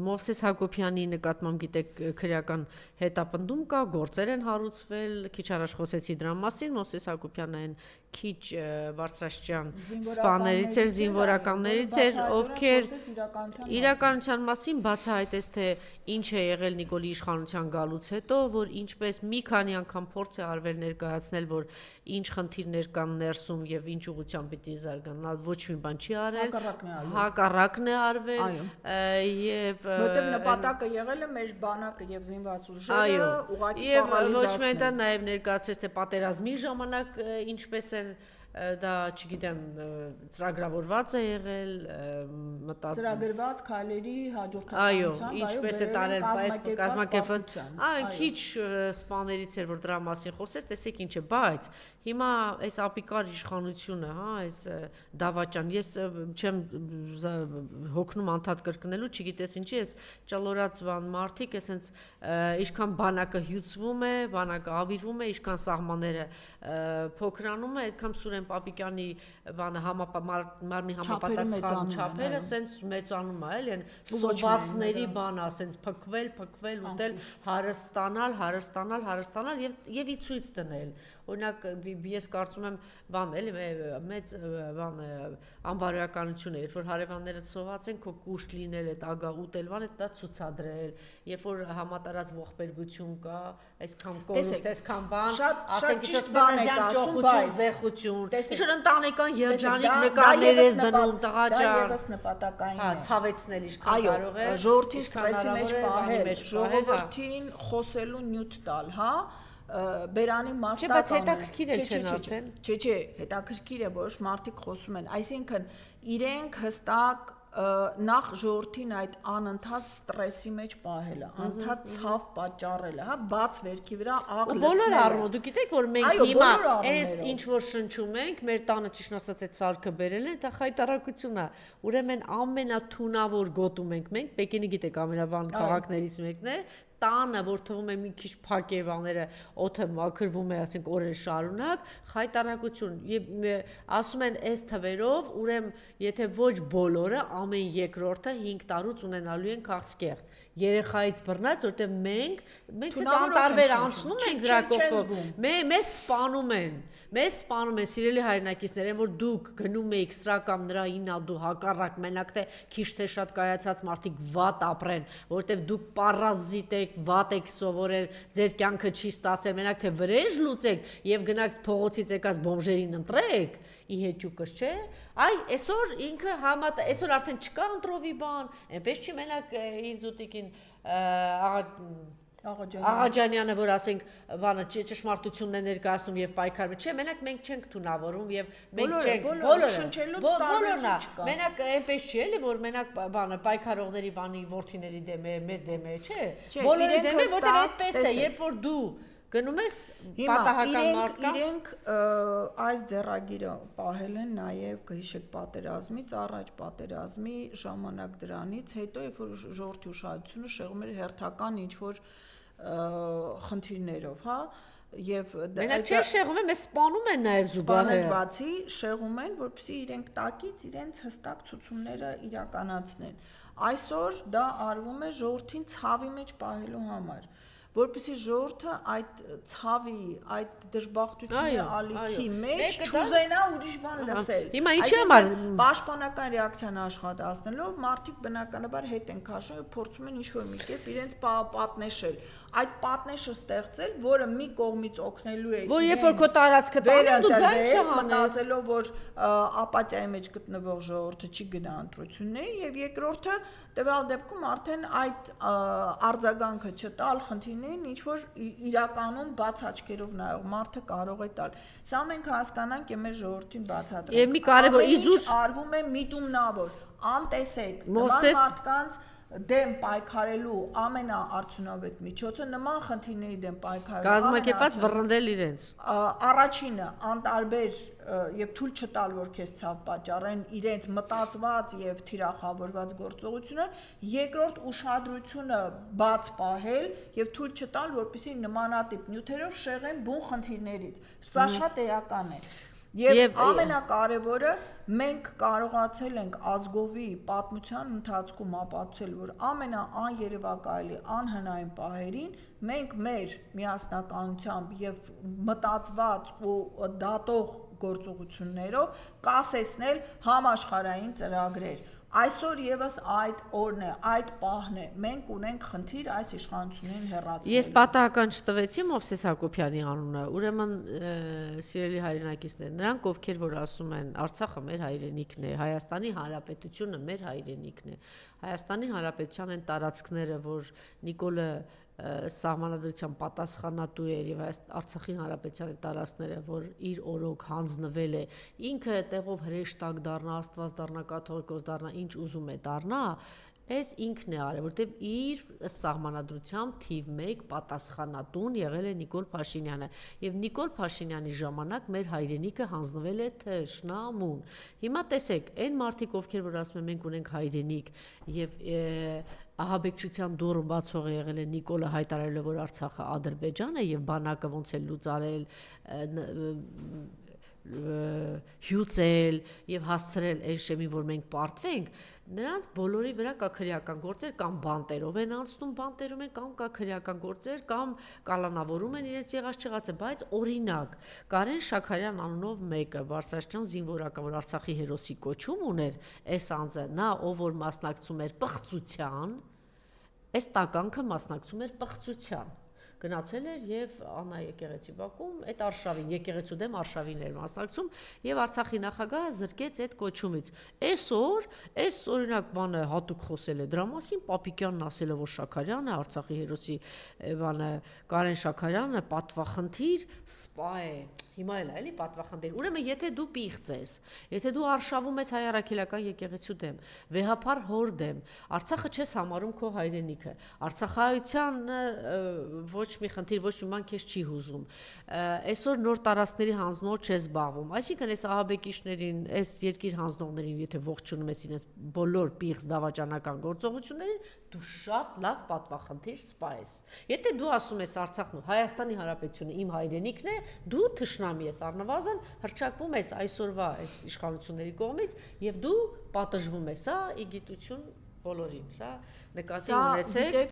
Մովսես Հակոբյանի նկատմամբ գիտեք քրեական հետապնդում կա, գործեր են հարուցվել, քիչ առաջ խոսեցի դրա մասին, Մովսես Հակոբյանը այն քիչ բարձրաստիճան սպաներից էր, զինվորականներից էր, ովքեր իրականության մասին բացահայտեց, թե ինչ է եղել Նիկոլի իշխանության գալուց հետո, որ ինչպես մի քանի անգամ փորձ է արվել ներկայացնել, որ ինչ խնդիրներ կան ներսում եւ ինչ ուղղությամբ պիտի զարգանալ, ոչ մի բան չի արել, հակառակն է արվել եւ որտեղ նպատակը եղել է մեր բանակը եւ զինված ուժերը ուղղակի պարալիզացնել։ Ոչ միայն դա նաեւ ներկայացրեց, թե պատերազմի ժամանակ ինչպես են դա, չգիտեմ, ծրագրավորված է եղել, ծրագրված քայլերի հաջորդականությամբ, ինչպես է տարել կազմակերպված, քիչ սպաներից էր, որ դրա մասին խոսեց, տեսեք ինչ է, բայց հիմա այս ապիկար իշխանությունը, այս դավաճան, ես չեմ հոգնում անդադ կրկնելու, չգիտես ինչի, ես ճլորած մարդիկ, այսինքն ինչքան բանակը հյուծվում է, բանակը ավիրվում է, ինչքան սահմանները փոքրանում է, այդքան Սուրեն Պապիկյանի բանը մարմնի համապատասխան չափերը սենց մեծանում է, էլի, սովածների բանը, սենց փքվել, ուտել, հարստանալ եւ ի ցույց դնել։ Օրինակ ես կարծում եմ բան էլի մեծ բան անբարոյականություն է, երբ որ հարևանները սոված են քո կուշտ լինել այդ ագա ուտել բան, դա ցուցադրել, երբ որ համատարած ողբերգություն կա, այսքան կորուստ, այսքան բան, ասենք ինչ ծանոթյան ճոխություն, զեղություն, ինչ որ ընտանեկան երջանիկ նկարներ ես դնում, տղաճան, դա եւս նպատակային է, ցավեցնել ինչքան կարող է, ժողովրդին ստրեսի մեջ պահել, ժողովրդին խոսելու նյութ տալ, հա բերանի մաստակ բայց հետաքրքիր է չեն արդեն չէ, հետաքրքիր է, որոշ մարդիկ խոսում են, այսինքն իրենք հստակ նախ ժողովրդին այդ անընդհատ ստրեսի մեջ պահելը, անընդհատ ցավ պատճառելը, հա, բաց վերքի վրա աղ լցնելը։ Բոլոր առումով դուք գիտեք, որ մենք հիմա այս ինչ որ շնչում ենք, մեր տանը ճիշտ ասած այդ սարքը բերել են, դա խայտարակություն է։ Ուրեմն ամենաթունավոր գոտում ենք մենք, Պեկինը գիտեք ամենաբան քաղաքներից մեկն է, տանը, որ թվում է մի քիչ փակ է բաները, օդը մաքրվում է, ասենք օրեր շարունակ, խայտարակություն։ Ասում են այս թվերով, ուրեմն եթե ոչ բոլորը, ամեն երկրորդը 5 տարուց ունենալու են քաղցկեղ։ Երեխայից բռնած, որտեղ մենք ցած անտարբեր անցնում ենք դրա կողքով, մեզ սպանում են, սիրելի հայրենակիցներ, որ դուք գնում եք սրա կամ նրա ինա դու հակառակ, մենակ թե քիչ թե շատ կայացած մարդիկ վատ ապրեն, որտեղ դուք պարազիտ եք, վատ եք սովորել, ձեր կյանքը չի ստացել, մենակ թե վրեժ լուծեք եւ գնաք փողոցից եկած բոմժերին ընտրեք, ի հեճուկս չէ։ Այսօր ինքը այսօր արդեն չկա ընտրովի բան, այնպես չի մենակ ինձ ուտիկին Աղաջանյանը, որ ասենք բանը ճշմարտությունն է ներկայացնում եւ պայքարում, չէ, մենակ մենք չենք թունավորում եւ մենք չենք բոլորն մենակ այնպես չի էլի, որ մենակ բանը պայքարողների բանի ворթիների դեմ է, մեր դեմ է, չէ, բոլորի դեմ է, որտեղ այդպես է, երբ որ դու գնում ես պատահական մարդկանց իրենք այս ձեռագիրը պահել են նաև կհիշեք պատերազմից առաջ պատերազմի ժամանակ դրանից հետո երբ որ ժողովրդի ուշադրությունը շեղում էր հերթական ինչ որ խնդիրներով, հա, եւ մենակ չէ շեղում են, մեզ սպանում են նաև զուգահեռ բացի շեղում են, որպեսզի իրենք տակից իրենց հստակ ցուցումները իրականացնեն։ Այսօր դա արվում է ժողովրդին ցավի մեջ պահելու համար, որպեսզի ժողովուրդը այդ ցավի, այդ դժբախտությունների ալիքի մեջ չուզենա ուրիշ բան լսել։ Հիմա ինչի համար պաշտպանական ռեակցիան աշխատացնելով մարդիկ բնականաբար հետ են քաշում եւ փորձում են ինչ-որ մի կերպ իրենց պատնեշել։ Այդ պատնեշը ստեղծել, որը մի կողմից օգնելու է որ երբ որ քո տարածքը տանես դու ձայն չհանես, մտածելով որ ապաթիայի մեջ գտնվող ժողովուրդը չի գնա ընտրությունների եւ երկրորդը տվյալ դեպքում արդեն այդ արձագանքը չտալ խնդիրներին ինչ որ իրականում բաց աչքերով նայող մարդը կարող է տալ։ Սա մենք հասկանանք եւ մեր ժողովրդին բացատրենք։ Եվ մի կարևոր իզուր արվում է միտումնավոր, անտեսեք, նման մարդկանց դեմ պայքարելու ամենաարդյունավետ միջոցը նման խնդիրների դեմ պայքարելու կազմակերպված վռնդել իրենց առաջինը անտարբեր եւ թույլ չտալ որ քեզ ցավ պատճառեն իրենց մտածված եւ թիրախավորված գործողությունը երկրորդ ուշադրությունը բաց պահել եւ թույլ չտալ որպեսզի նմանատիպ նյութերով շեղեն բուն խնդիրներից սա շատ էական է Եվ ամենակարևորը մենք կարողացել ենք ազգովի պատմության ընթացքում ապացուցել, որ ամենաաներևակայելի անհնային պահերին մենք մեր միասնականությամբ եւ մտածված ու դատող գործողություններով կասեցնել համաշխարհային ծրագրեր։ Այսօր եւս այդ օրն է, այդ պահն է։ Մենք ունենք խնդիր այս իշխանություններին հեռացնել։ Ես պատահական չտվեցի Մովսես Հակոբյանի անունը, ուրեմն սիրելի հայրենակիցներ, նրանք ովքեր որ ասում են Արցախը մեր հայրենիքն է, Հայաստանի Հանրապետությունը մեր հայրենիքն է, Հայաստանի Հանրապետության են տարածքները, որ Նիկոլը սահմանադրության պատասխանատու էր եւ Արցախի Հանրապետության տարածքները, որ իր օրոք հանձնվել է, ինքը տեղով հրեշտակ դառնա, Աստված դառնա, կաթողիկոս դառնա, ինչ ուզում է դառնա, այս ինքն է արել, որտեվ իր սահմանադրությամբ թիվ 1 պատասխանատուն եղել է Նիկոլ Փաշինյանը եւ Նիկոլ Փաշինյանի ժամանակ մեր հայրենիքը հանձնվել է թշնամուն։ Հիմա տեսեք, այն մարդիկ, ովքեր որ ասում են մենք ունենք հայրենիք եւ ահաբեկչության դուռը բացող է եղել է Նիկոլը հայտարարել, որ Արցախը Ադրբեջան է եւ բանակը ոնց է լուծարել, հյուծել եւ հասցրել այն շեմին, որ մենք պարտվենք, նրանց բոլորի վրա կա քրեական գործեր կամ բանտերով են անցնում, բանտերում են կամ կա քրեական գործեր կամ կալանավորում են իրենց եղած չեղածը, բայց օրինակ Կարեն Շաքարյան անունով մեկը Բարձրաստիճան զինվորական, որ Արցախի հերոսի կոչում ուներ, այս անձը, նա ով որ մասնակցում էր պղծության, այս տականքը մասնակցում էր պղծության, գնացել էր եւ Աննա եկեղեցի Բաքում այդ արշավին, եկեղեցու դեմ արշավին էր մասնակցում եւ Արցախի նախագահը զրկեց այդ կոչումից։ Այսօր, այս օրինակ բանը հատուկ խոսել է դրա մասին, Պապիկյանն ասել է, որ Շաքարյանը, Արցախի հերոսի բանը Կարեն Շաքարյանը պատվախնդիր սպա է։ Հիմա էլ էլի պատվախնդիր։ Ուրեմն եթե դու պիղծ ես, եթե դու արշավում ես հայ առաքելական եկեղեցու դեմ, վեհապար հոր դեմ, Արցախը չես համարում քո հայրենիքը, Արցախայության ոչ մի խնդիր, ոչ մի բան քեզ չի հուզում։ Այսօր նոր տարածքների հանձնով չես զբաղվում։ Այսինքն այս ահաբեկիչներին, այս երկիր հանձնողներին, եթե ողջունում ես իրենց բոլոր պիղծ դավաճանական գործողություններին, դու շատ լավ պատվախնդիր սպա ես։ Եթե դու ասում ես Արցախն ու Հայաստանի Հանրապետությունը իմ հայրենիքն է, դու թշնամի ես, առնվազն հռչակվում ես այսօրվա այս իշխանությունների կողմից եւ դու պատժվում ես, սա ի գիտություն բոլորին, սա նկատի ունեցեք։